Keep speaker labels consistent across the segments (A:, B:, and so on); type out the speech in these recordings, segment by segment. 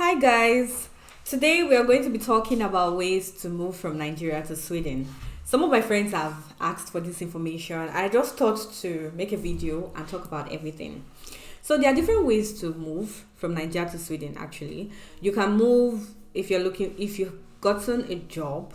A: Hi guys! Today we are going to be talking about ways to move from Nigeria to Sweden. Some of my friends have asked for this information. I just thought to make a video and talk about everything. So there are different ways to move from Nigeria to Sweden actually. You can move if you've gotten a job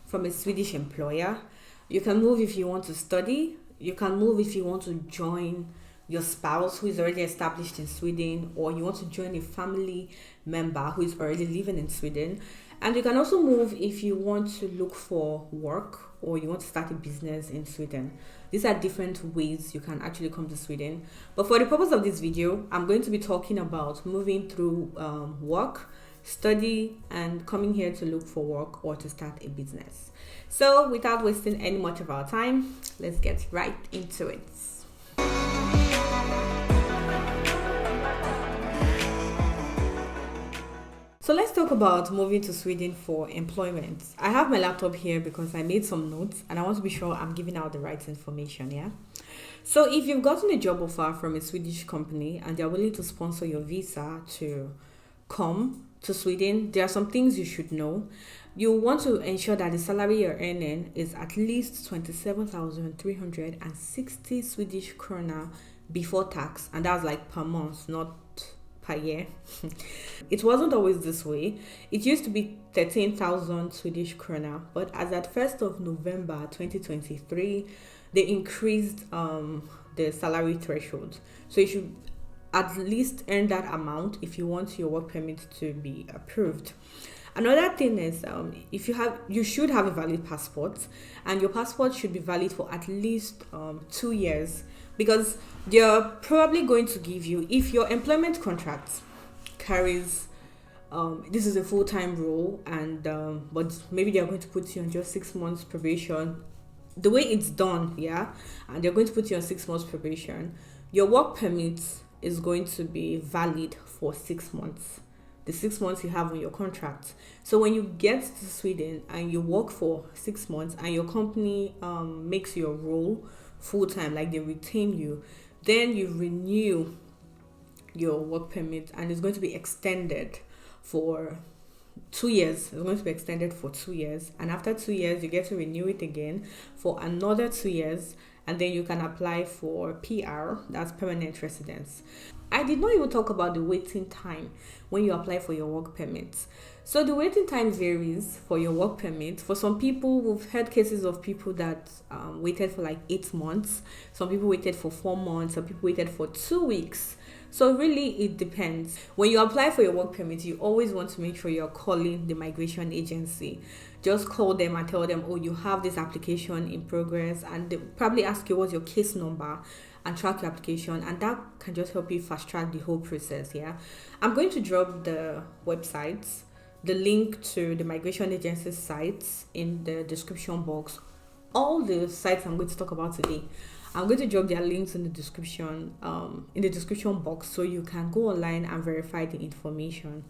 A: from a Swedish employer. You can move if you want to study. You can move if you want to join your spouse who is already established in Sweden, or you want to join a family member who is already living in Sweden. And you can also move if you want to look for work or you want to start a business in Sweden. These are different ways you can actually come to Sweden. But for the purpose of this video, I'm going to be talking about moving through work, study, and coming here to look for work or to start a business. So without wasting any much of our time, let's get right into it. So let's talk about moving to Sweden for employment. I have my laptop here because I made some notes and I want to be sure I'm giving out the right information, yeah? So if you've gotten a job offer from a Swedish company and they're willing to sponsor your visa to come to Sweden, there are some things you should know. You want to ensure that the salary you're earning is at least 27,360 Swedish krona before tax, and that's like per month, not per year. It wasn't always this way. It used to be 13,000 Swedish krona, but as at 1st of November 2023, they increased the salary threshold. So you should at least earn that amount if you want your work permit to be approved. Another thing is you should have a valid passport, and your passport should be valid for at least 2 years, because they're probably going to give you, if your employment contract carries this is a full-time role, and but maybe they're going to put you on just 6 months probation, the way it's done, yeah, and they're going to put you on 6 months probation, your work permit is going to be valid for 6 months, the 6 months you have on your contract. So when you get to Sweden and you work for 6 months and your company makes your role full-time, like they retain you, then you renew your work permit and it's going to be extended for 2 years. It's going to be extended for 2 years, and after 2 years you get to renew it again for another 2 years, and then you can apply for PR, that's permanent residence. I did not even talk about the waiting time when you apply for your work permit. So the waiting time varies for your work permit. For some people, we've heard cases of people that waited for like 8 months. Some people waited for 4 months. Some people waited for 2 weeks. So really, it depends. When you apply for your work permit, you always want to make sure you're calling the migration agency. Just call them and tell them, oh, you have this application in progress, and they probably ask you what's your case number and track your application, and that can just help you fast track the whole process. Yeah, I'm going to drop the websites, the link to the migration agency sites in the description box. All the sites I'm going to talk about today, I'm going to drop their links in the description box, so you can go online and verify the information.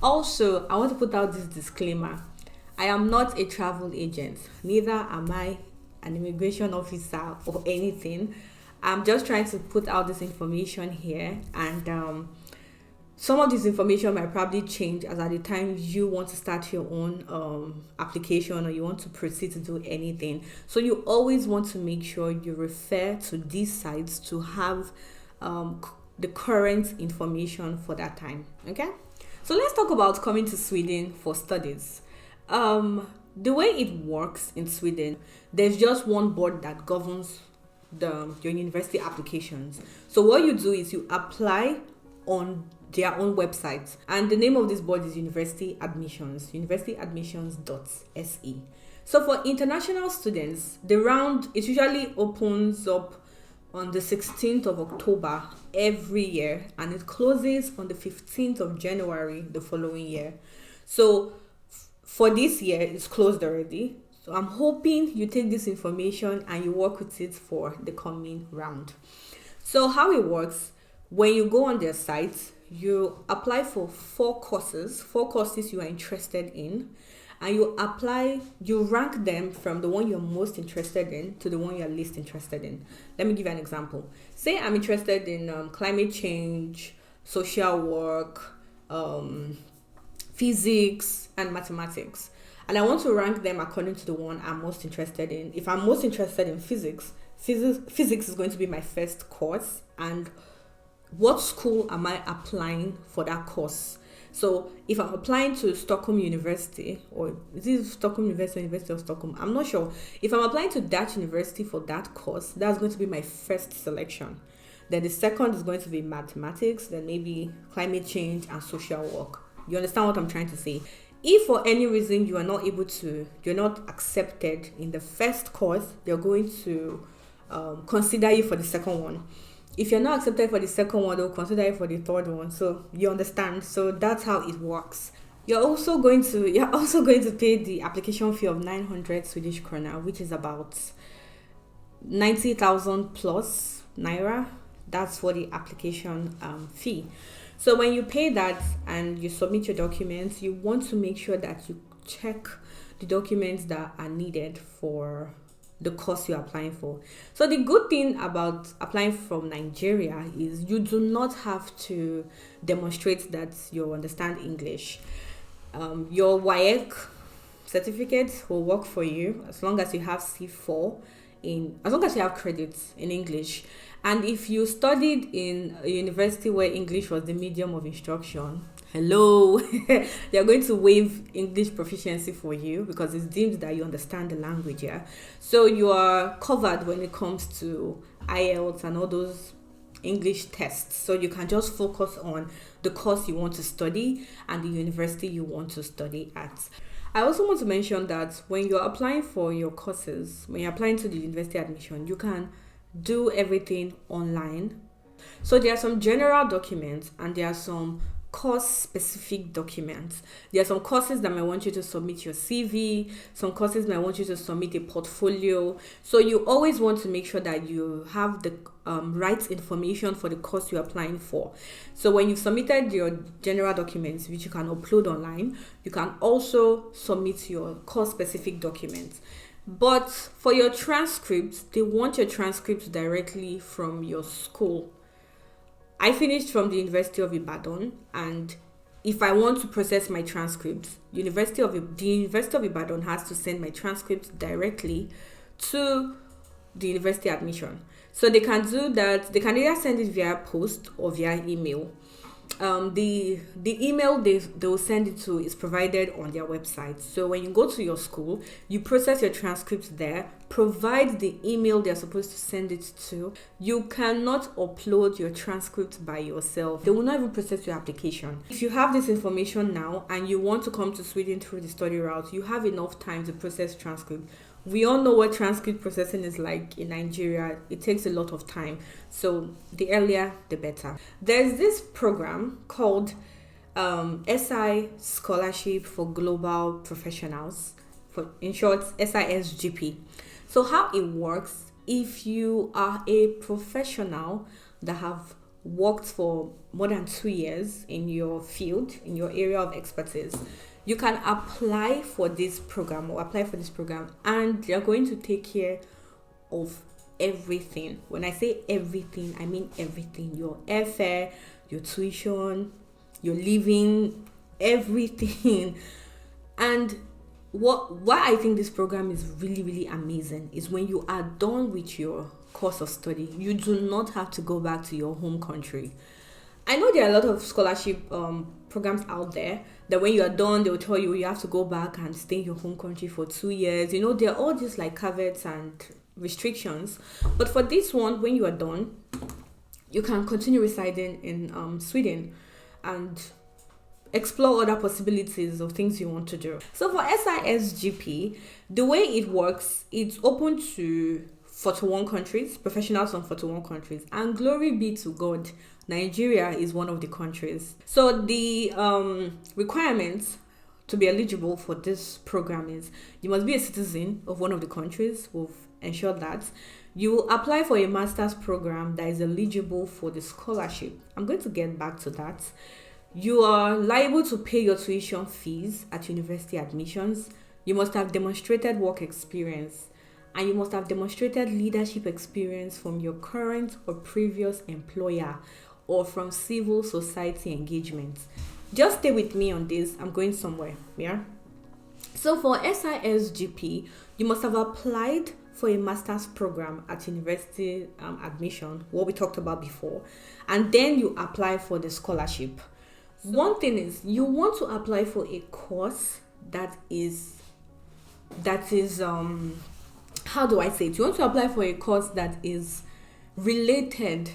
A: Also, I want to put out this disclaimer: I am not a travel agent, neither am I an immigration officer or anything. I'm just trying to put out this information here, and some of this information might probably change as at the time you want to start your own application or you want to proceed to do anything. So you always want to make sure you refer to these sites to have the current information for that time. Okay, so let's talk about coming to Sweden for studies. The way it works in Sweden, there's just one board that governs your university applications. So what you do is you apply on their own website, and the name of this board is University Admissions, universityadmissions.se. So for international students, the round, it usually opens up on the 16th of October every year, and it closes on the 15th of January the following year. So for this year, it's closed already. So I'm hoping you take this information and you work with it for the coming round. So how it works, when you go on their site, you apply for 4 courses you are interested in, and you rank them from the one you're most interested in to the one you're least interested in. Let me give you an example. Say I'm interested in climate change, social work, physics, and mathematics. And I want to rank them according to the one I'm most interested in. If I'm most interested in physics is going to be my first course. And what school am I applying for that course? So if I'm applying to Stockholm University, or is it Stockholm University or University of Stockholm? I'm not sure. If I'm applying to that university for that course, that's going to be my first selection. Then the second is going to be mathematics, then maybe climate change and social work. You understand what I'm trying to say? If for any reason you're not accepted in the first course, they're going to consider you for the second one. If you're not accepted for the second one, they'll consider you for the third one. So you understand. So that's how it works. You're also going to pay the application fee of 900 Swedish krona, which is about 90,000 plus naira. That's for the application fee. So when you pay that and you submit your documents, you want to make sure that you check the documents that are needed for the course you're applying for. So the good thing about applying from Nigeria is you do not have to demonstrate that you understand English. Your WAEC certificate will work for you as long as you have C4 as long as you have credits in English. And if you studied in a university where English was the medium of instruction, hello, they're going to waive English proficiency for you because it's deemed that you understand the language, yeah. So you are covered when it comes to IELTS and all those English tests. So you can just focus on the course you want to study and the university you want to study at. I also want to mention that when you're applying for your courses, when you're applying to the university admission, you can do everything online. So there are some general documents and there are some course-specific documents. There are some courses that might want you to submit your CV, some courses might want you to submit a portfolio. So you always want to make sure that you have the right information for the course you're applying for. So when you've submitted your general documents, which you can upload online, you can also submit your course-specific documents. But for your transcripts, they want your transcripts directly from your school. I finished from the University of Ibadan, and if I want to process my transcripts, the University of Ibadan has to send my transcripts directly to the university admission. So they can do that. They can either send it via post or via email. The email they will send it to is provided on their website. So when you go to your school, you process your transcripts there, provide the email they're supposed to send it to. You cannot upload your transcript by yourself. They will not even process your application. If you have this information now and you want to come to Sweden through the study route, you have enough time to process transcript. We all know what transcript processing is like in Nigeria. It takes a lot of time. So the earlier, the better. There's this program called SI Scholarship for Global Professionals, in short, SISGP. So how it works, if you are a professional that have worked for more than 2 years in your field, in your area of expertise, you can apply for this program and they're going to take care of everything. When I say everything, I mean everything. Your airfare, your tuition, your living, everything. And why I think this program is really, really amazing is when you are done with your course of study, you do not have to go back to your home country. I know there are a lot of scholarship programs out there that when you are done, they'll tell you have to go back and stay in your home country for 2 years. You know, they're all just like caveats and restrictions. But for this one, when you are done, you can continue residing in Sweden and explore other possibilities of things you want to do. So for SISGP, the way it works, it's open to 41 countries, professionals from 41 countries, and glory be to God, Nigeria is one of the countries. So the requirements to be eligible for this program is you must be a citizen of one of the countries. We've ensured that. You apply for a master's program that is eligible for the scholarship. I'm going to get back to that. You are liable to pay your tuition fees at university admissions. You must have demonstrated work experience, and you must have demonstrated leadership experience from your current or previous employer or from civil society engagement. Just stay with me on this. I'm going somewhere. Yeah. So for SISGP, you must have applied for a master's program at university admission, what we talked about before, and then you apply for the scholarship. One thing is, you want to apply for a course that is how do I say it? You want to apply for a course that is related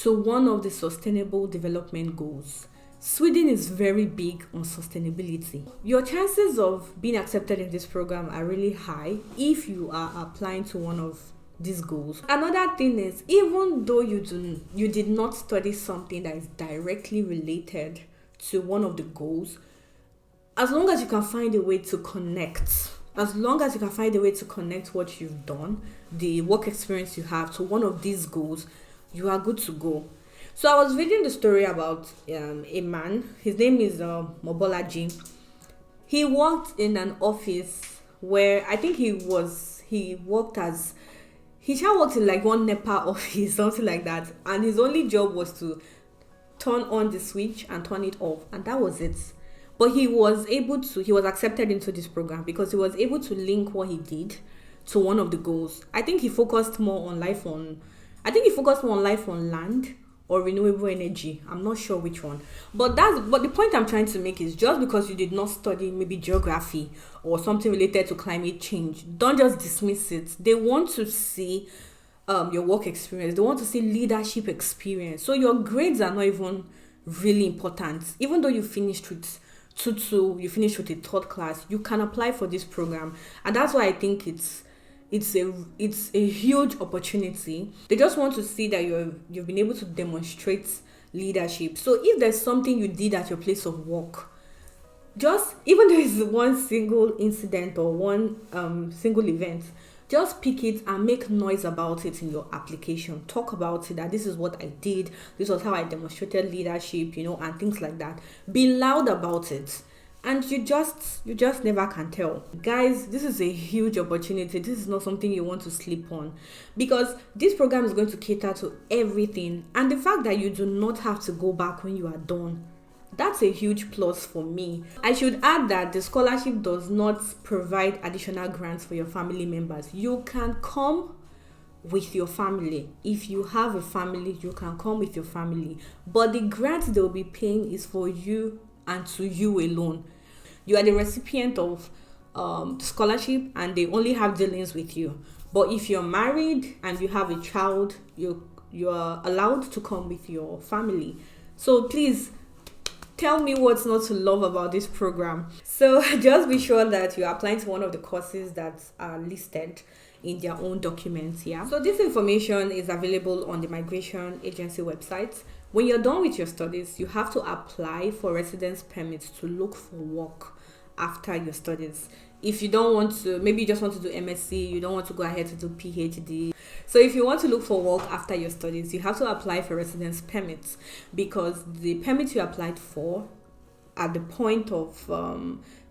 A: to one of the sustainable development goals. Sweden is very big on sustainability. Your chances of being accepted in this program are really high if you are applying to one of these goals. Another thing is, even though you did not study something that is directly related to one of the goals, as long as you can find a way to connect, what you've done, the work experience you have, to one of these goals, you are good to go. So I was reading the story about a man. His name is Mobolaji. He worked in an office where I think he worked in like one NEPA office, something like that. And his only job was to turn on the switch and turn it off. And that was it. But he was accepted into this program because he was able to link what he did to one of the goals. I think he focused more on life on land or renewable energy. I'm not sure which one. But the point I'm trying to make is, just because you did not study maybe geography or something related to climate change, don't just dismiss it. They want to see your work experience. They want to see leadership experience. So your grades are not even really important. Even though you finished with 2-2, you finished with a third class, you can apply for this program. And that's why I think it's a huge opportunity. They just want to see that you've been able to demonstrate leadership. So if there's something you did at your place of work, just even though it's one single incident or one single event, just pick it and make noise about it in your application. Talk about it, that this is what I did, this was how I demonstrated leadership, and things like that. Be loud about it. And you just never can tell. Guys, this is a huge opportunity. This is not something you want to sleep on, because this program is going to cater to everything. And the fact that you do not have to go back when you are done, that's a huge plus for me. I should add that the scholarship does not provide additional grants for your family members. You can come with your family. If you have a family, you can come with your family. But the grant they'll be paying is for you and to you alone. You are the recipient of the scholarship, and they only have dealings with you. But if you're married and you have a child, you are allowed to come with your family. So please tell me what's not to love about this program. So just be sure that you're applying to one of the courses that are listed in their own documents. Yeah. So this information is available on the migration agency website. When you're done with your studies, you have to apply for residence permits to look for work after your studies. If you don't want to, maybe you just want to do MSc, you don't want to go ahead to do PhD. So if you want to look for work after your studies, you have to apply for residence permits, because the permit you applied for at the point of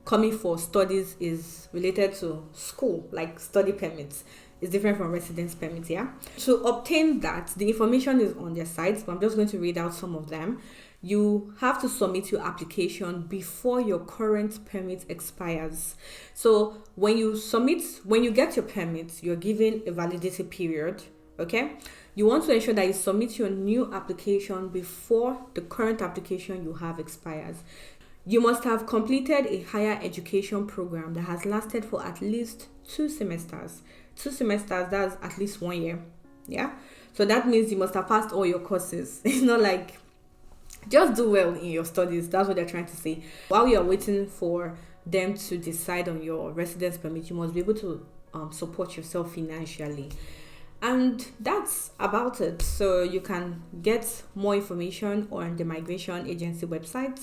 A: coming for studies is related to school, like study permits. It's different from residence permits, yeah? To obtain that, the information is on their sites, but I'm just going to read out some of them. You have to submit your application before your current permit expires. So when you get your permit, you're given a validity period, okay? You want to ensure that you submit your new application before the current application you have expires. You must have completed a higher education program that has lasted for at least 2 semesters. 2 semesters, that's at least 1 year. Yeah. So that means you must have passed all your courses. It's not like just do well in your studies. That's what they're trying to say. While you are waiting for them to decide on your residence permit, you must be able to support yourself financially. And that's about it. So you can get more information on the migration agency website.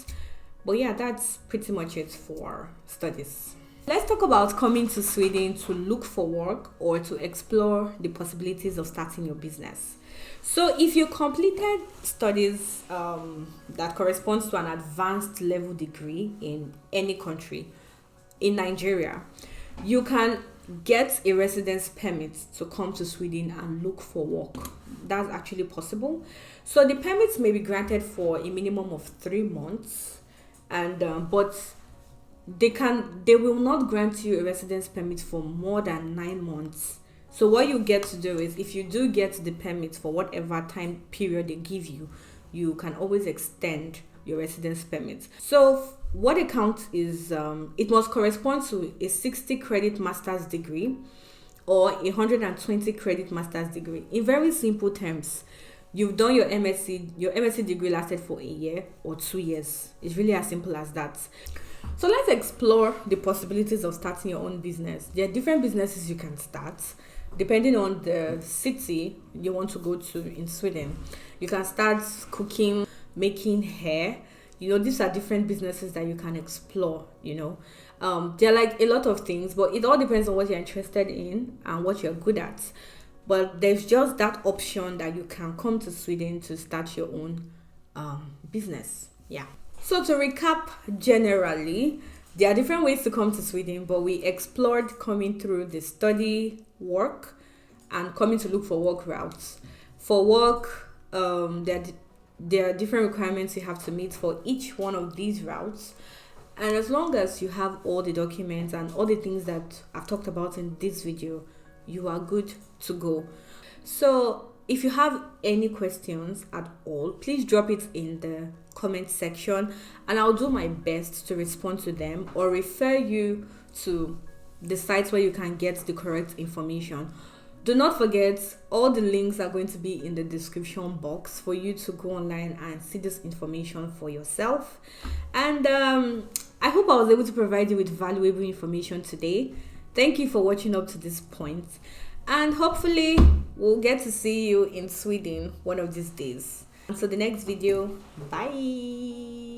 A: But yeah, that's pretty much it for studies. Let's talk about coming to Sweden to look for work or to explore the possibilities of starting your business. So if you completed studies that corresponds to an advanced level degree in any country, in Nigeria, you can get a residence permit to come to Sweden and look for work. That's actually possible. So the permits may be granted for a minimum of 3 months. and but they will not grant you a residence permit for more than 9 months. So what you get to do is, if you do get the permit for whatever time period they give you, you can always extend your residence permit. So what it counts is it must correspond to a 60 credit master's degree or 120 credit master's degree. In very simple terms, you've done your MSc degree lasted for a year or 2 years. It's really as simple as that. So let's explore the possibilities of starting your own business. There are different businesses you can start depending on the city you want to go to in Sweden. You can start cooking, making hair. These are different businesses that you can explore. There are like a lot of things, but it all depends on what you're interested in and what you're good at. But there's just that option that you can come to Sweden to start your own business. Yeah. So to recap, generally, there are different ways to come to Sweden, but we explored coming through the study, work, and coming to look for work routes. For work, there are different requirements you have to meet for each one of these routes. And as long as you have all the documents and all the things that I've talked about in this video, you are good to go. So if you have any questions at all, please drop it in the comment section and I'll do my best to respond to them or refer you to the sites where you can get the correct information. Do not forget, all the links are going to be in the description box for you to go online and see this information for yourself. And I hope I was able to provide you with valuable information today. Thank you for watching up to this point. And hopefully we'll get to see you in Sweden one of these days. Until the next video, bye.